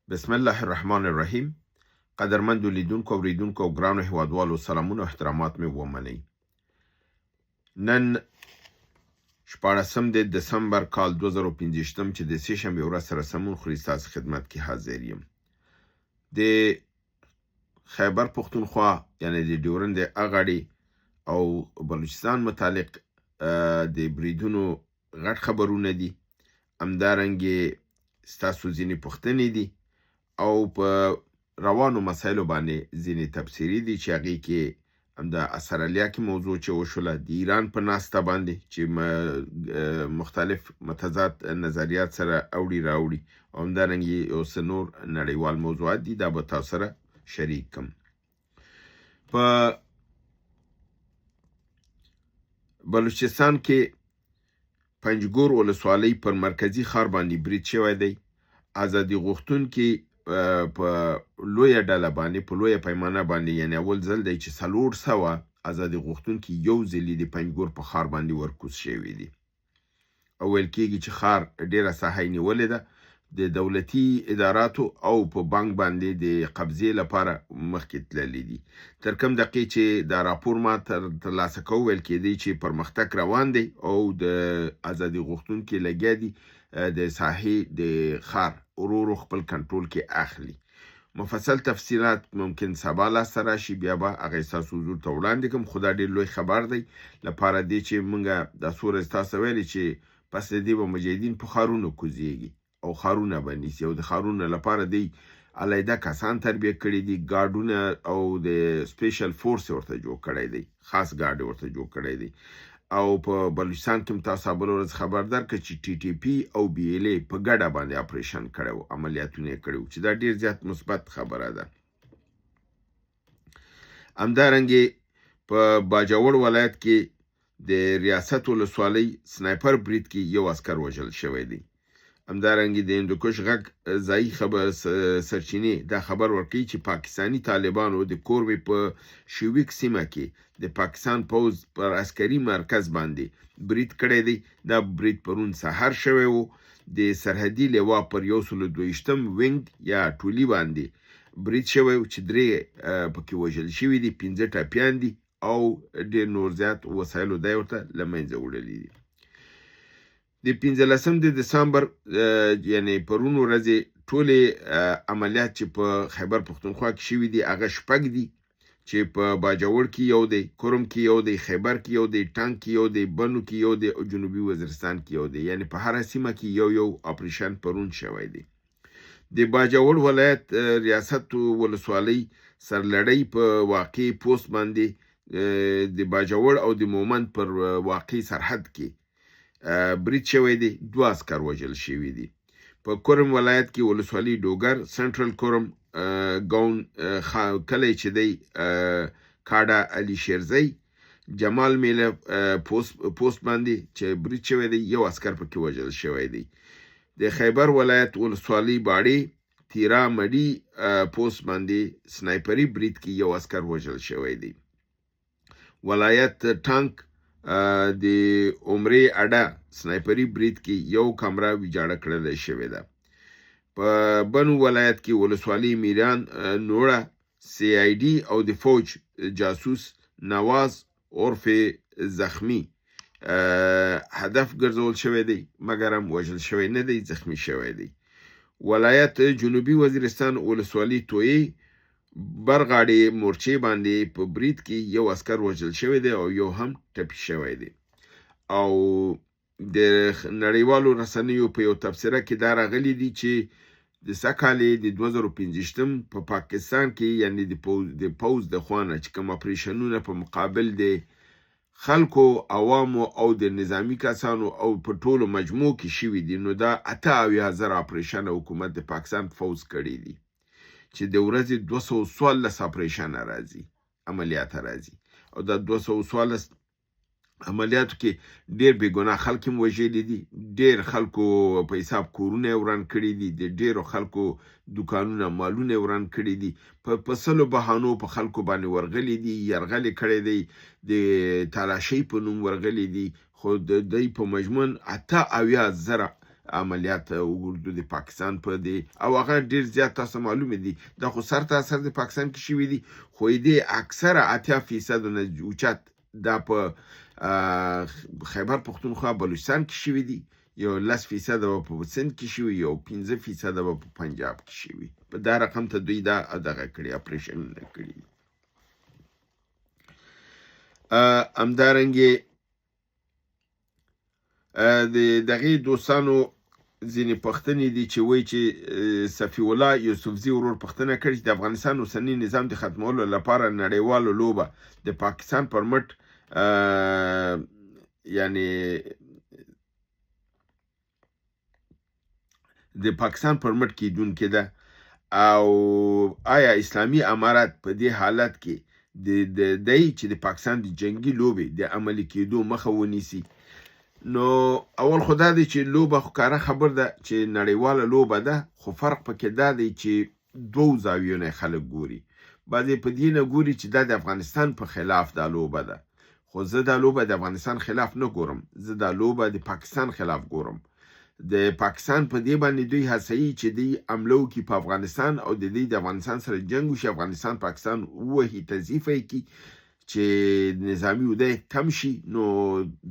بسم الله الرحمن الرحیم. قدرمندو لیدونکو او اوریدونکو او ګرانو هیوادوالو سلامونه او احترامات مې ومنئ. نن 14 دسمبر کال 2015 چې د سه‌شنبې ورځ سره سمون خوري ستاسو خدمت کې حاضر یم. د خیبر پښتونخوا یعنی د ډیورند اغاړي او بلوچستان متعلق د بریدونو غټ خبرونه دي. همدارنګې ستاسو ځینې پوښتنې دي او په روانو مسایلو باندې ځینې تبصرې دي چې هغې کې د اسرالیا کې موضوع چې وشوله د ایران په ناسته باندې چې مختلف متضاد نظریات سره اوړي راوړي او همدارنګې یو څه نور نړیوال موضوعات دي. دا به تاسو سره شریک کړم. په بلوچستان کې پنجګور ولسوالۍ پر مرکزي ښار باندې برید شوی دی. ازادي غوښتونکي په لویه ډله باندې په لویه پیمانه باندې یعنی اول ځل دی چې 400 ازادي غوښتونکي یو ځلې د پنجګور په ښار باندې ورکوز شوي دي. او ویل کېږي چې ښار ډېره ساحه یې نیولې ده. د دولتي اداراتو او په بانک باندې د قبضې لپاره مخکې تللي دي. تر کوم دقیقې چې دا راپور ما ترلاسه کوو ویل کېدی چې پرمختګ روان دی او د ازادي غوښتونکي لګیا دي د ساحې د ښار ورو خپل کنټرول کې اخلي. مفصل تفصیلات ممکن سبا لاسته راشي، بیا به هغه ستاسو حضور ته وړاندې کړم. خو دا ډېر لوی خبر دی لپاره دی چې موږ دا څو ورځې تاسو ویلي چې پس د دې به مجاهدین په ښارونو کوزیږي او ښارونه به نیسي او د ښارونو لپاره دی علیحده کسان تربیه کړي دي، ګارډونه او د سپیشل فورس ورته جوړ کړی دی، خاص ګارډ ورته جوړ کړی دی. او په بلوچستان کې تاسو بل ورځ خبر درکړ چې ټي ټي پی او بی ال ای په ګډه باندې اپریشن کړو، عملیاتونه یې کړو چې دا ډیر زیات مثبت خبره ده. همدارنګې په باجوړ ولایت کې د ریاست ولسوالۍ سنایپر برید کې یو عسکر وژل شوی دی. همدارنګې د هندوکش غږ ځایي سرچینې دا خبر ورکوي چې پاکستاني طالبانو د کوربې په شویک سیمه کې د پاکستان پوځ پر عسکري مرکز باندې برید کړی دی. دا برید پرون سهار شوی و. د سرحدي لوا پر 122 وینګ یا ټولي باندې برید شوی و چې 3 پکې وژل شوي دي، 15 ټپیان دي او ډېر نور زیات وسایلو دی ورته له منځه وړلي دي. د 15 دسمبر یعنی پرون ورځې ټولې عملیات چې په خیبر پښتونخوا کې شوي دي هغه شپږ دي چې په باجوړ کې یو دی، کرم کې یو دی، خیبر کې یو دی، ټانک کې یو دی، بنو کې یو دی او جنوبي وزیرستان کې یو دی. یعنی په هره سیمه کې یو اپریشن پرون شوی دی. د باجوړ ولایت ریاست ولسوالۍ سرلړۍ په واقع پوسټ باندې د باجوړ او د مومند پر واقع سرحد کې برید شوی دی. 2 عسکر وژل شوي دي. په کرم ولایت کې ولسوالۍ ډوګر سنټرل کرم ګاون کلی چې دی کاډا علي شیرزی جمال میله پوسټ باندې چې برید شوی دی، یو عسکر پکې وژل شوی دی. د خیبر ولایت ولسوالۍ باړې تیرا مډي پوسټ باندې سنایپري برید کې یو عسکر وژل شوی دی. ولایت ټانک د عمرې اډه سنایپري برید کې یو کمره ویجاړه کړل شوې ده. په بنو ولایت کې ولسوالۍ میران نوړه سی آی ډي او د فوج جاسوس نواز عرف زخمی هدف ګرځول شوی دی، مګر هم وژل شوی نه دی، زخمی شوی دی. ولایت جنوبي وزیرستان ولسوالۍ تویې برغاړې مورچې باندې په برید کې یو عسکر وژل شوی دی او یو هم ټپي شوی دی. او د نړیوالو رسنیو په یو تبصره کې دا راغلی دی چې د سکالې د 2015 په پاکستان کې یعنی د پوز د خوانه چې کوم اپریشنونه په مقابل د خلکو عوامو او د نظامی کسانو او په ټولو مجموع کې شوي دي، نو دا 78,000 اپریشن حکومت د پاکستان فوز کړي دي چې د ورځې 214 اپریشن راځي، عملیات راځي. او دا 214 عملیاتو کې ډېر بې ګناه خلک هم وژلي دي، ډېر خلکو په حساب کورونه وران کړي دي، د ډېرو خلکو دوکانونه مالونه وران کړي دي، په سلو بهانو په خلکو باندې ورغلي دي، یرغلې کړی دی، د تالاشۍ په نوم ورغلي دي. خو د دوی په مجموع 78,000 عملیات اردو د پاکستان په دی او هغه ډیر زیات تاسو معلومه دي دا خو سر ته سر د پاکستان کې شوی دي خو دې اکثره 80% نه اوچت دا په خیبر پختونخوا بلوچستان کې شوی دي یو 10% په سند کې شوی یو 15% په پنجاب کې شوی په دا رقم ته دوی دا دغه کړی اپریشن کړی همدارنګې د دغه دوستانو ځینې پښتنې دي چې وایي چې صفي الله یوسفزي ورور پښتنه کړې چې د افغانستان اوسنی نظام د ختمولو لپاره نړیوالو لوبه د پاکستان پر مټ یعنی د پاکستان پر مټ کېدونکې ده او آیا اسلامي امارات په دې حالت کې د چې د پاکستان د جنگي لوبې د عملي کېدو مخه ونیسي نو اول خو دا دی چې لوبه خو کاره خبر ده چې نړیواله لوبه ده خو فرق پکې دا دی چې دوو زاویو نه خلک ګوري بعضې په دې نه ګوري چې دا د افغانستان په خلاف دا لوبه ده خو زه دا لوبه د افغانستان خلاف نه ګورم زه دا لوبه د پاکستان خلاف ګورم د پاکستان په دې باندې دوی هڅوي چې دوی حمله وکړي په افغانستان او د دوی د افغانستان سره جنګ وشي افغانستان پاکستان ووهي تضعیف یې کړي چې نظامي وده کم شي نو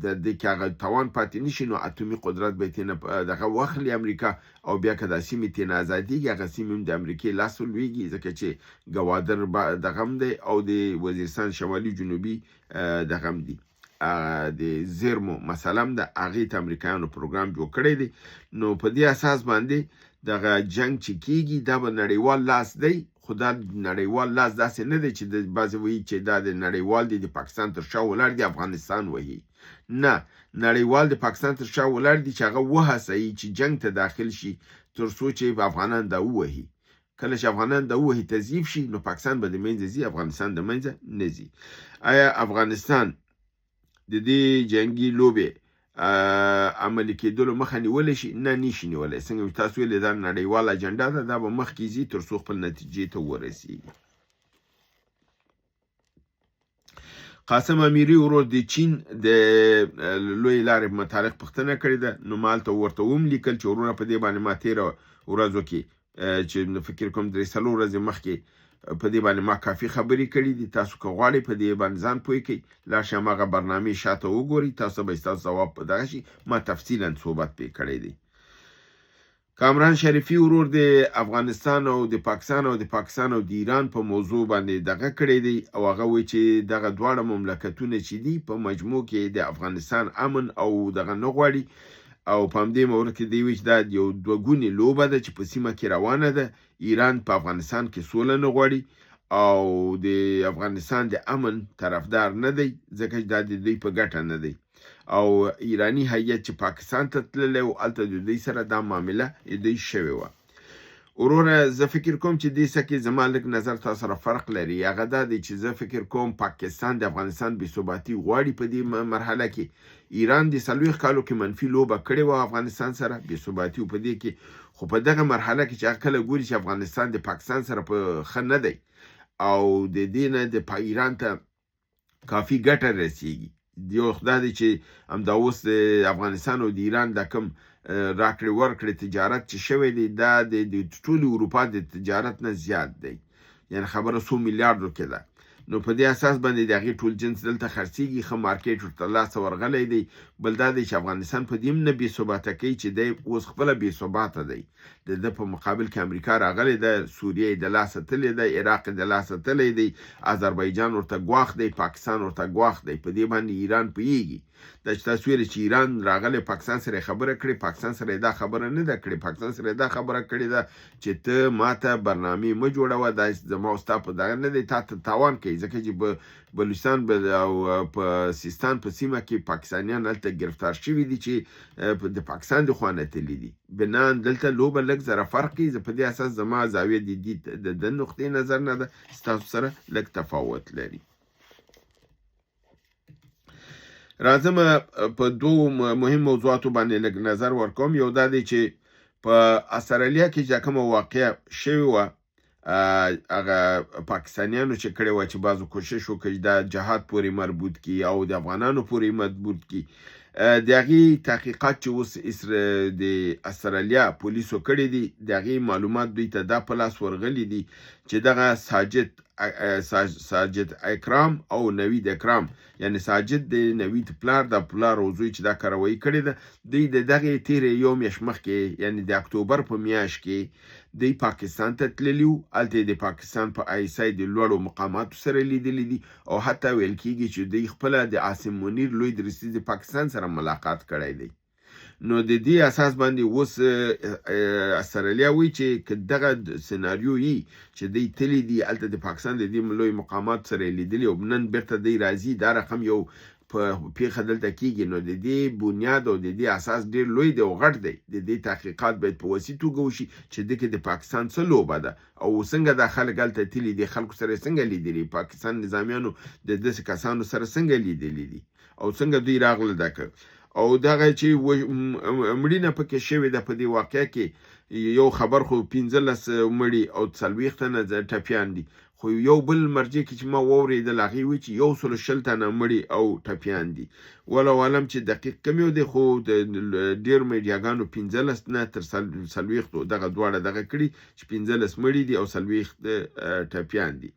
د دې کې هغه توان پاتې نشي نو اتومي قدرت به ترې دغه واخلي امریکا او بیا که دا سیمې ترې ازادېږي هغه سیمې هم د امریکې لاس ولویږي ځکه چې ګوادر دغه هم دی او د وزیرستان شمالي جنوبي دغه هم دی د زیرمو مثلا د هغې ته امریکایانو پروګرام جوړ کړی دی نو په دې اساس باندې دغه جنګ چې کیږي دا به نړیوال لاس دی خو دا نړیوال لاس داسې نه دی چې د بعضې وایي چې دا د نړیوال دی د پاکستان تر شا ولاړ دی افغانستان وهي نه نړیوال د پاکستان تر شا ولاړ دی چې هغه وهڅوي چې جنګ ته داخل شي تر څو چې افغانان دا ووهي کله چې افغانان دا ووهي تضعیف شي نو پاکستان به د منځه ځي افغانستان د منځه نه ځي آیا افغانستان د دې جنگي لوبې عملي کېدلو مخه نیولی شي نه نشي نیولی څنګه چې تاسو ویلې دا نړیواله اجنډا ده دا به مخکې ځي تر څو خپل نتیجې ته ورسېږي قاسم امیري ورور د چین د لوی لارې په متعلق پوښتنه کړې ده نو مالته ورته هم لیکل چې وروره په دې باندې ما تېره ورځو کې چې فکر کوم 3 ورځې مخکې په دې باندې ما کافي خبرې کړې دي تاسو که غواړئ په دې باندې ځان پوه کړئ لاړ شئ هماغه برنامې شاته وګورئ تاسو به ستاسو ځواب په دغه شي ما تفصیلا صحبت پرې کړی دی کامران شریفي ورور د افغانستان او د پاکستان او د ایران په موضوع باندې دغه کړی دی او هغه وایي چې دغه دواړه مملکتونه چې دي په مجموع کې د افغانستان امن او دغه نه غواړي او په همدې مورد کې دی وایي چې دا یو دوه ګونې لوبه ده چې په سیمه کې روانه ده ایران په افغانستان کې سوله نه غواړي او د افغانستان د امن طرفدار نه دی ځکه چې دا د دوی په ګټه نه دی او ایرانی هیئت چې پاکستان ته تللی و هلته د دوی سره دا معامله دوی شوې وه وروره زه فکر کوم چې دې څه کې زما لږ نظر تاسو سره فرق لري هغه دا دی چې زه فکر کوم پاکستان د افغانستان بېثباتي غواړي په دې مرحله کې ایران د 40 کالو کې منفي لوبه کړې وه افغانستان سره بېثباتي په دې کې خو په دغه مرحله کې چې کله ګوري چې افغانستان د پاکستان سره په ښه نه دی او د دې نه د ایران ته کافي ګټه رسیږي یو خدای دی چې همدا اوس د افغانستان او د ایران د کوم راکړې ورکړې تجارت چې شوی دی دا د ټولې اروپا د تجارت نه زیات دی یعنی خبره 100 میلیارډو کې ده نو په دې اساس باندې د هغې ټول جنس دلته خرڅېږي ښه مارکېټ ورته لاسه ورغلی دی بل دا دی چې افغانستان په دې هم نه بېثباته کوي چې دی اوس خپله بېثباته دی د ده په مقابل کې امریکا راغلی ده سوریه یې د لاسه تللی دی عراق یې د لاسه تللی دی آذربایجان ورته ګواښ دی پاکستان ورته ګواښ دی په دې باندې ایران پوهېږي دا چې تاسو ویلې چې ایران راغلی پاکستان سره خبره کړې پاکستان سره دا خبره نه ده کړې پاکستان سره دا خبره کړې ده چې ته ماته برنامې مه جوړوه دا زما او ستا په دغه نه دی تا ته تاوان کوي ځکه چې بلوچستان او په سیستان په سیمه کې پاکستانیان هلته ګرفتار شوي دي چې د پاکستان د خوا نه تللي دي بنان دلته لوبه لږ ذره فرق کوي په دې اساس زما زاویه د نقطې نظر نه ده ستاسو سره لږ تفاوت لري راځم په دوو مهم موضوعاتو باندې لږ نظر ورکوم یو دا دی چې په استرالیا کې چې کومه واقعه شوې وه هغه پاکستانیانو چې کړې وه چې بعضو کوشش وکړي دا جهاد پورې مربوط کړي او د افغانانو پورې مربوط کړي د هغې تحقیقات چې اوس د استرالیا پولیسو کړي دي د هغې معلومات دوی ته دا په لاس ورغلي دي چې دغه ساجد اکرام او نوید اکرام یعنی ساجد د نوید پلار د پلار او زوی چې دا کاروایی کړې ده دوی د دغې تیرې یو میاشت مخکې یعنی د اکتوبر په میاشت کې دوی پاکستان ته تللي وو هلته د پاکستان په ISI د لوړو مقاماتو سره لیدلي دي او حتی ویل کېږي چې دوی خپله د عاصم منیر لوی درستي د پاکستان سره ملاقات کړی دی نو د دې اساس باندې اوس استرالیا وایي چې که دغه سناریو وي چې دوی تللي دي هلته د پاکستان د دې لوی مقاماتو سره یې لیدلي او نن بیرته دوی راځي دا رقم یو په پیښه دلته کېږي نو د دې بنیاد او د دې اساس ډېر لوی دی او غټ دی د دې تحقیقات باید په وسیع توګه وشي چې دغه د پاکستان څه لوبه ده او څنګه دا خلک هلته تللي دي خلکو سره څنګه لیدلي پاکستان نظامیانو د داسې کسانو سره څنګه لیدلي دي او څنګه دوی راغله دا که او دغه چې مړینه پکې شوې ده په دې واقعه کې یو خبر خو 15 مړي او 40 تنه ټپیان دي خو یو بل مرجع کې چې ما واورېدل هغې وایي چې 120 تنه مړي او ټپیان دي ولو عالم چې دقیق کم یو دی خو د ډېرو میډیاګانو 15 نه تر 40 دغه دواړه دغه کړي چې 15 مړي دي او 40 ټپیان دي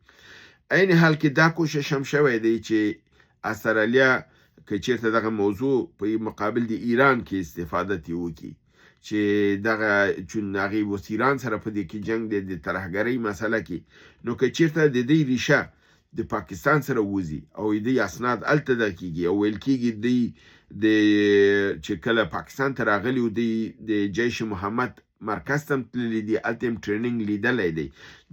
عین حال کې دا کوشش هم شوی دی چې استرالیا که چیرته دغه موضوع په مقابل د ایران کې استفاده ترې وکړي چې دغه چون هغې اوس ایران سره په دې کې جنګ دی د ترهګرۍ مسله کې نو که چیرته د دې ریشه د پاکستان سره وځي او د اسناد هلته ده کېږي او ویل کېږي دوی چې کله پاکستان ته راغلي و دوی د جیش محمد مرکز ته هم تللي دي هلته هم ټریننګ لیدلی دی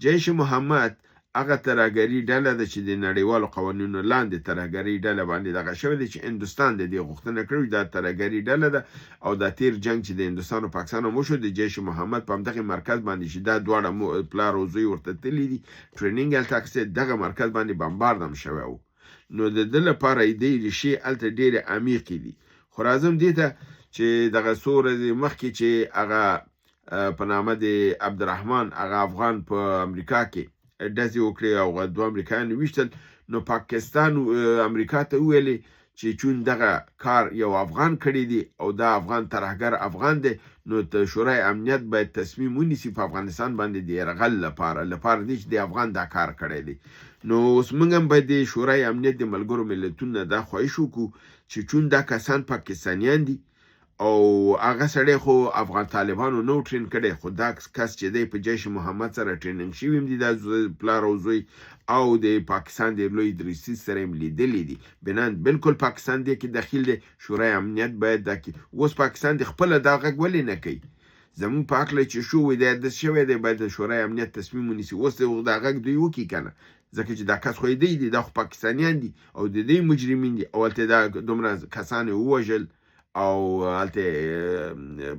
جیش محمد هغه ترهګري ډله ده چې د نړیوالو قوانینو لاندې ترهګري ډله باندې دغه شوې ده چې هندوستان د دې غوښتنه کړې دا ترهګري ډله ده او دا تیر جنګ چې د هندوستان او پاکستان وشو د جیش محمد په همدغه مرکز باندې چې دا دواړه پلار او زوی ورته تللي دي ټریننګ هلته اخیستی دغه مرکز باندې بمبارد هم شوی و نو د ده لپاره دې ریښې هلته ډېرې عمیقې دي خو راځم دې ته چې دغه څو ورځې مخکې چې هغه په نامه د عبدالرحمن هغه افغان په امریکا کې ډزې وکړې او دوه امریکایان ویشتل نو پاکستان امریکا ته وویلې چې چون دغه کار یو افغان کړی دی او دا افغان ترهګر افغان دی نو د شورای امنیت باید تصمیم ونیسي په افغانستان باندې د یرغل لپاره دی چې د افغان دا کار کړی دی نو اوس موږ هم باید د شورای امنیت د ملګرو ملتونو نه دا خواهش وکړو چې چون دا کسان پاکستانیان دي او هغه سړی خو افغان طالبانو نو ټرین کړی خو دا کس چې دی په جیش محمد سره ټریننګ شوي هم دي دا پلار او زوی او د پاکستان د لوی درستي سره هم لیدلي دي بنان بالکل پاکستان دی کې دخیل دی شورای امنیت باید دا کې اوس پاکستان د خپله دا غږ ولې نه کوي زموږ په هکله چې شوی دی داسې شوی دی باید د شورای امنیت تصمیم ونیسي اوس دا غږ دوی وکړي که نه ځکه چې دا کس خو دی دا خو پاکستانیان دي او د دې مجرمین دي او هلته دا دومره کسان یې ووژل او هلته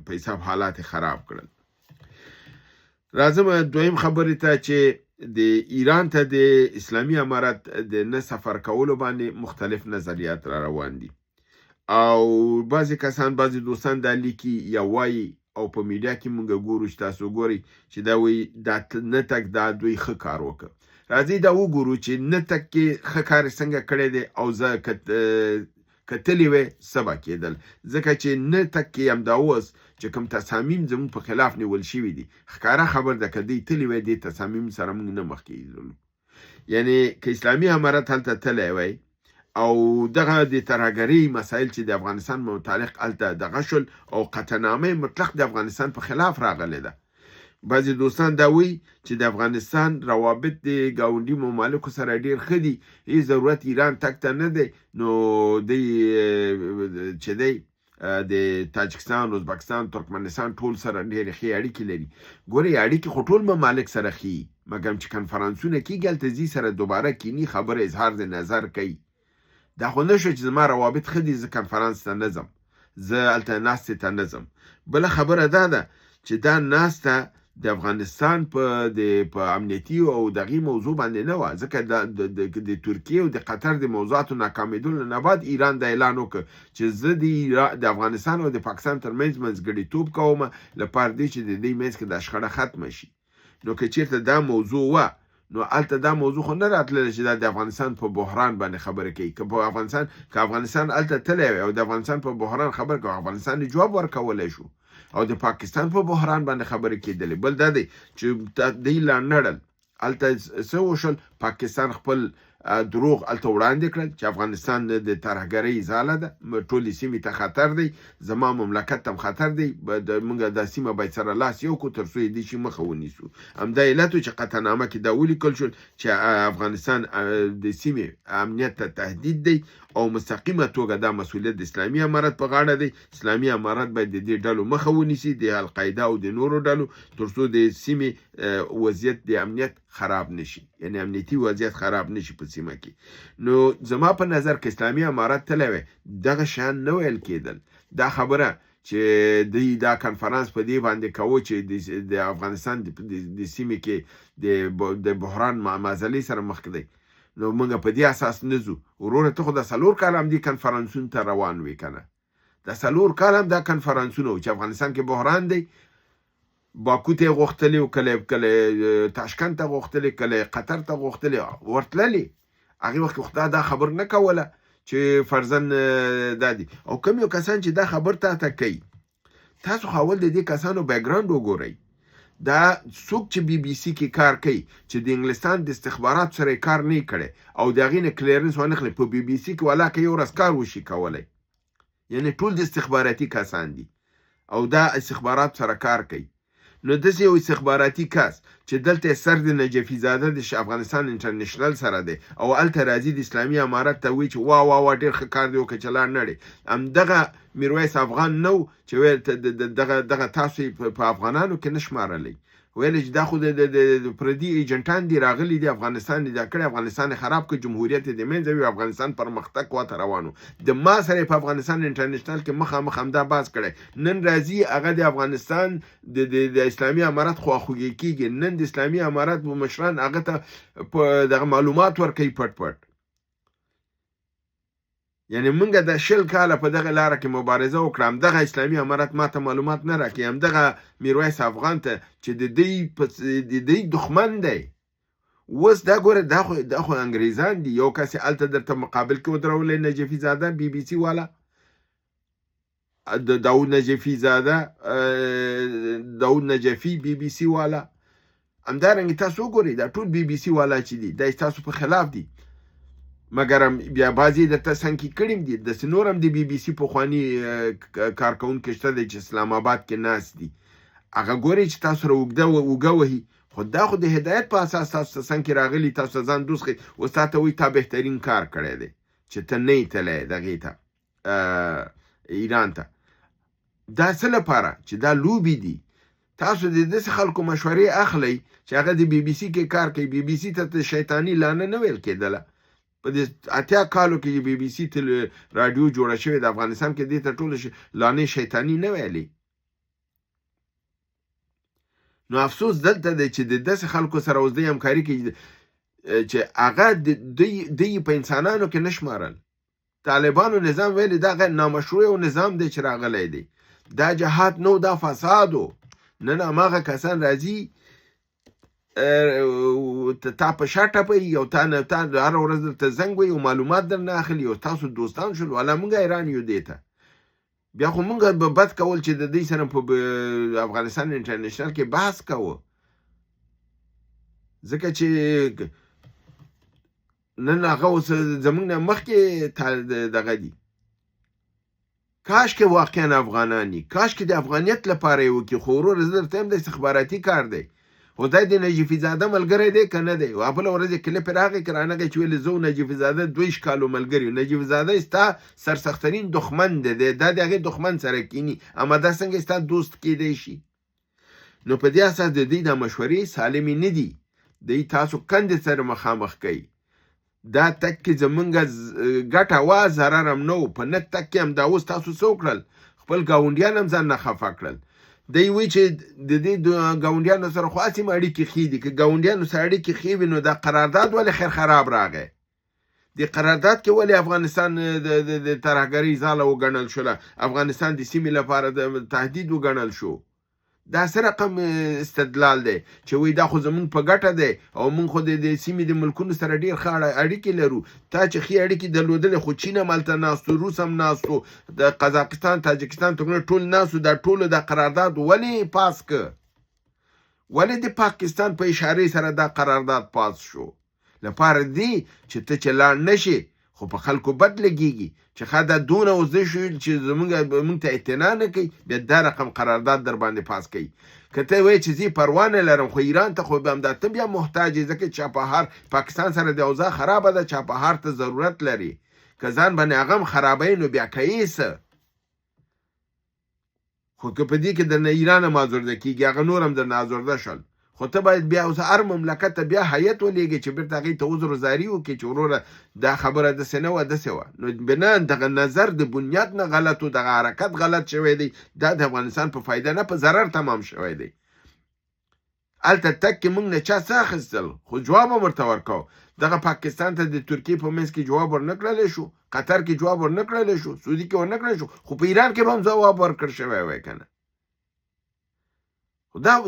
په حساب حالات خراب کړل راځم دویم خبرې ته چې د ایران ته د اسلامي امارت د نه سفر کولو باندې مختلف نظریات را روان دي او بعضې کسان بعضې دوستان دا لیکي یا وایي او په میډیا کې مونږ ګورو چې تاسو ګورئ چې دا وایي دا نه تک دا دوی ښه کار وکړه راځئ دا وګورو چې نه تک کې ښه کار څنګه کړی دی او زه کتلی وی سبا کېدل ځکه چې نه تک کې همدا اوس چې کوم تصامیم زموږ په خلاف نیول شوي دي ښکاره خبر ده که دوی تللی وی دې تصامیم سره موږ نه مخکې ایدلو یعنی که اسلامي امارت هلته تللی وی او دغه د ترهګرۍ مسایل چې د افغانستان متعلق هلته دغه شول او قطعنامه مطلق د افغانستان په خلاف راغلی ده بعضې دوستان دا وایي چې د افغانستان روابط د ګاونډي ممالکو سره ډېر ښه دي هېڅ ضرورت ایران تګ ته نه دی نو دی چې دی د تاجکستان ازبکستان ترکمنستان ټول سره ډېرې ښې اړیکې لري ګورئ اړیکې خو ټول ممالک سره ښې مګم چې کنفرانسونه کېږي هلته ځي سره دوباره کینی خبره اظهار د نظر کوي دا خو نه شو چې زما روابط ښه دي زه کنفرانس ته نه ځم زه هلته ناستې ته نه ځم بله خبره دا ده چې دا ناسته د افغانستان په امنیتي او دغې موضوع باندې نه وه ځکه د ترکیې او د قطر د موضوعاتو ناکامېدلو نه بعد ایران دا اعلان وکړ چې زه د افغانستان او د پاکستان ترمنځ منځګړیتوب کوم لپاره دې چې د دې منځ کې دا شخړه ختمه شي نو که چېرته دا موضوع وه نو هلته دا موضوع خو نه راتللی چې دا د افغانستان په بحران باندې خبرې کوي که افغانستان هلته تللی وی او د افغانستان په بحران خبر کوي افغانستان جواب ورکولی شو او د پاکستان په بحران باندې خبرې کېدلې بل دا دی چې دوی لا نړل هلته څه وشول پاکستان خپل دروغ هلته وړاندې کړل چې افغانستان د ترهګرۍ ځاله ده ټولې سیمې ته خطر دی زما مملکت ته هم خطر دی موږ دا سیمه باید سره لاس یو کړو تر څو یې دې شي مخه ونیسو همدا علت و چې قطعنامه کې دا ولیکل شول چې افغانستان د سیمې امنیت ته تهدید دی او مستقیمه توګه دا مسؤلیت د اسلامي امارت په غاړه دی اسلامي امارت باید د دې ډلو مخه ونیسي د القاعده او د نورو ډلو تر څو د سیمې وضعیت د امنیت خراب نشي یعنی امنیتي وضعیت خراب نشي په سیمه کې نو زما په نظر که اسلامي امارت تللی وی دغه شیان نه ویل کېدل دا خبره چې دوی دا کنفرانس په دې باندې کوو چې د افغانستان د سیمې کې د بحران معضلې سره مخ دی نو موږ په دې اساس نه ځو وروره ته خو د 4 کال هم دې کنفرانسونو ته روان وي که نه د 4 کال هم دا کنفرانسونه و چې افغانستان کې بحران دی باکو ته غوښتلی و کله تاشکند ته غوښتلی کله قطر ته غوښتلی ورتللی هغې وخت کې خو دا خبر نه کوله چې فرضاً دا دي او کوم یو کسان چې دا خبر ته کوي تاسو خو اول د دې کسانو بیکګراوند وګورئ دا څوک چې بي بي سي کې کار کوي چې د انګلستان د استخبارات سره کار نه کړي او د هغې نه کلیرنس وانخلي په بي بي سي کې ولا که یو ورځ کار وشي کولی یعنی ټول د استخباراتي کسان دي او دا استخبارات سره کار کوي نو داسې یو استخباراتي کس چې دلته سر د نجفي زاده د افغانستان انټرنیشنل سره دی او هلته راځي د اسلامي امارت ته وایي چې وا ډېر ښه کار دی وکړه چې لاړ نړې همدغه میرویس افغان نه و چې ویل دغه تاسو په افغانانو کې نه شمارلی ویل چې دا خو د پردي ایجنټان دي راغلي دي افغانستان دي دا کړی افغانستان خراب کړ جمهوریت د منځه وي افغانستان پرمختګ خواته روانو د ما سره په افغانستان انټرنیشنل کې مخامخ همدا باز کړی نن راځي هغه د افغانستان د اسلامي امارت خواخوږي کېږي نن د اسلامي امارت مشران هغه ته په دغه معلومات ورکوي پټ یعنی موږ د 20 کاله په دغه لاره کې مبارزه وکړه همدغه اسلامي امارت ماته معلومات نه راکوي همدغه میرویس افغان ته چې د دوی دښمن دی اوس دا ګوره دا خو انګریزان دي یو کس یې هلته درته مقابل کې ودرولی نجفي زاده بي بي سي والا داود نجفي زاده داود نجفي بي بي سي والا همدارنګې تاسو وګورئ دا ټول بي بي سي والا چې دي دا ستاسو په خلاف دي مګر بیا بعضې درته سنکي کړي دي داسې نور هم د بي بي سي پخواني کارکوونکي شته دی چې اسلام آباد کې ناست دي هغه ګورئ چې تاسو سره اوږه وهي خو دا خو د هدایت په اساس تاسو ته سنکې راغلي تاسو ته ځان دوست کړئ اوس تا ته وایي تا بهترین کار کړی دی چې ته نه یې تللی دغې ته ایران ته دا څه لپاره چې دا لوبې دي تاسو د داسې خلکو مشورې اخلئ چې هغه د بي بي سي کې کار کوي بي بي سي ته شیطاني لانه نه ویل کېدله په دې 80 کالو کې بي بي سي راډیو جوړه شوې د افغانستان کې دې ته ټوله لانې شیطاني نه ویلې نو افسوس دلته دی چې د داسې خلکو سره اوس دوی همکاري کوي چې هغه دوی په انسانانو کې نه شمارل طالبانو نظام ویلي دا نامشروع نظام دی چې راغلی دی دا جهاد نو دا فساد و نن هماغه کسان راځي تا په شا ټپوي او تا هره ورځ درته زنګ وي او معلومات در نه اخلي او تاسو دوستان شول والا موږ ایران یو دې ته بیا خو موږ به بد کول چې د دوی سره په افغانستان انټرنیشنل کې بحث کوو ځکه چې نن هغه اوس زموږ نه مخکې دغه دي کاش کې واقعا افغانانی کاش کې د افغانیت لپاره یې وکړي خو ورور زه درته هم د استخباراتي کار دی خو دا د نجفي زاده ملګری دی که نه دی او بله ورځ یې کلیپ راغی که رانغی چې ویلې زه نجفي زاده 2 کالو ملګري نجفي زاده ستا سرسخترین دښمن دی دا د هغې دښمن سره کینی اما دا څنګه ستا دوست کیدی شي نو په دې اساس د دوی دا مشورې سالمې نه دي دوی تاسو کندې سره مخامخ کوي دا تک کې زمونږ ګټه وا ضرر هم نه و په نه تک کې هم دا اوس تاسو څه وکړل خپل ګاونډیان هم ځان نه خفه کړل دی وایي چې د دې ګاونډیانو سره خو هسې هم اړیکې ښې دي که ګاونډیانو سره اړیکې ښې وي نو دا قرارداد ولې خیر خراب راغی د قرارداد کې ولې افغانستان د ترهګرۍ ځاله وګڼل شوله افغانستان د سیمې لپاره د تهدید وګڼل شو دا څه رقم استدلال دی چې وایي دا خو زمونږ په ګټه دی او موږ خو د سیمې د ملکونو سره ډېر ښه اړیکې لرو. تا چې ښې اړیکې درلودلې خو چین هم هلته ناست و، روس هم ناست و، د قزاقستان تاجکستان ټول ناست و. دا ټولو دا قرارداد ولې پاس که؟ ولې د پاکستان په اشارې سره دا قرارداد پاس شو؟ لپاره دی چې ته چې لاړ نشي خو په خلکو بد لګېږي چې ښه دا دونه اوږده شو چې موږ ته اعتنا نه کوي، بیا دا رقم قرارداد در باندې پاس کوي. که ته وایې چې زه پروا نه لرم خو ایران ته خو همدا ته بیا محتاج یې، ځکه چابهار پاکستان سره د اوضاع خرابه ده، چابهار ته ضرورت لري. که ځان باندې هغه هم خرابوي نو بیا کوي څه؟ خو که په دې کې درنه ایران هم ازرده کېږي، هغه نور هم درنه ازرده شول، خو ته باید بیا اوس هر مملکت ته بیا هیئت ولېږې چې بېرته هغې ته عذر وزاري وکړي چې وروره دا خبره داسې نه وه داسې وه. نو بنا دغه نظر د بنیاد نه غلط و، دغه حرکت غلط شوی دی. دا د افغانستان په فایده نه په ضرر تمام شوی دی. هلته تک کې موږ نه چا څه اخیستل خو جواب هم ورته ورکوو. دغه پاکستان ته د ترکیې په منځ کې جواب ورنه کړلی شو، قطر کې جواب ورنه کړلی شو، سعودي کې ورنه کړلی شو، خو په ایران کې به هم جواب ورکړ شوی وی که نه.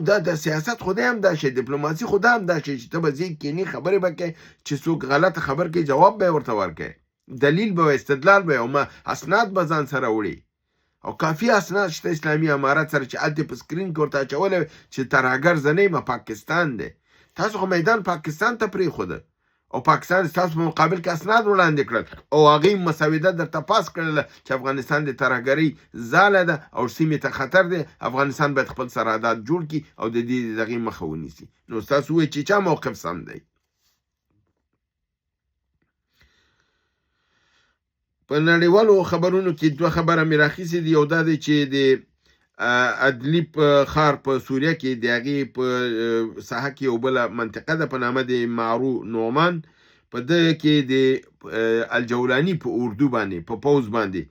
دا د سیاست خدای هم دا شي، ډیپلوماسي خو دا هم دا شي چې ته به ځې کینې خبرې به کوې، چې څوک غلطه خبر کوي جواب به یې ورته ورکوې، دلیل به وي، استدلال به او اسناد به ځان سره وړي. او کافي اسناد شته اسلامي امارت سره چې هلته په سکرین کې ورته اچولی چې ترهګر زه نه یم، پاکستان دی. تاسو خو میدان پاکستان ته پرېښوده او پاکستان ستاسو په مقابل کې اسناد وړاندې کړل او هغې مسوده درته پاس کړله چې افغانستان د ترهګرۍ ځاله ده او سیمې ته خطر دی، افغانستان باید خپل سرحدات جوړ کړي او د دې دغې مخه ونیسي. نو ستاسو ووایئ چې چا موقف سم دی؟ په نړیوالو خبرونو کې دوه خبره مې راخیستې دي. یو دا دی چې د ادلیب ښار په سوریه کې د هغې په ساحه کې یو بله منطقه ده په نامه د معرو نعمان، په دغه کې د الجولاني په اردو باندې په پوځ باندې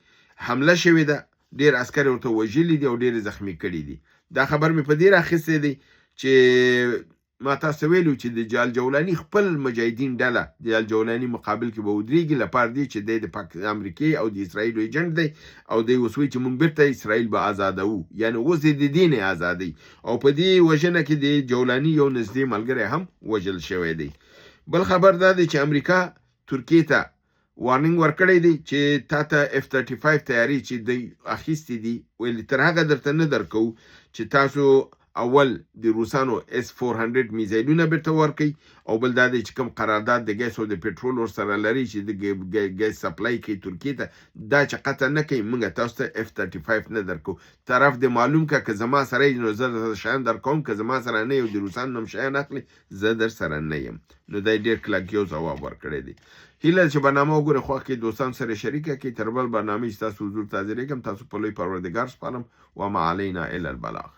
حمله شوې ده، ډېر عسکر ورته وژلي دي او ډېر زخمي کړي دي. دا خبر مې په دې راخیستی دی چې ما تاسو ویلو چې د الجولاني خپل مجاهدین ډله د الجولاني مقابل کې به ودرېږي، لپاره دی چې دی د امریکې او د اسرائیلو ایجنټ دی او دی اوس وایي چې موږ بېرته اسرائیل به ازادوو، یعنې اوس یې د دې نه ازادوي. او په دې وژنه کې د جولاني یو نږدې ملګری هم وژل شوی دی. بل خبر دا دی چې امریکا ترکیې ته وارننګ ورکړی دی چې تا ته F-35 تیاري چې دی اخیستې دي ویلي تر هغه درته نه درکوو چې تاسو اول د روسانو S-400 میزایلونه بیرته ورکوي، او بل دا دی چې کوم قرارداد د ګیس او د پټرول ورسره لري چې د ګیس سپلای کوي ترکیې ته، دا چې قطع نه کوي موږ تاسو ته F-35 نه درکو. طرف دې معلوم که که زما سره یې نو زه درته شیان درکوم، که زما سره نه یو د روسانو هم شیان اخلي زه در سره نه یم. نو دی ډېر کلک یو ځواب ورکړی دی. هیله چې برنامه وګورئ، خوښ کې دوستان سره شریکه کړئ. تر بل برنامې چې تاسو حضور ته حاضرېږم، تاسو په لوی پروردګار سپارم. وما علینا الا البلاغ.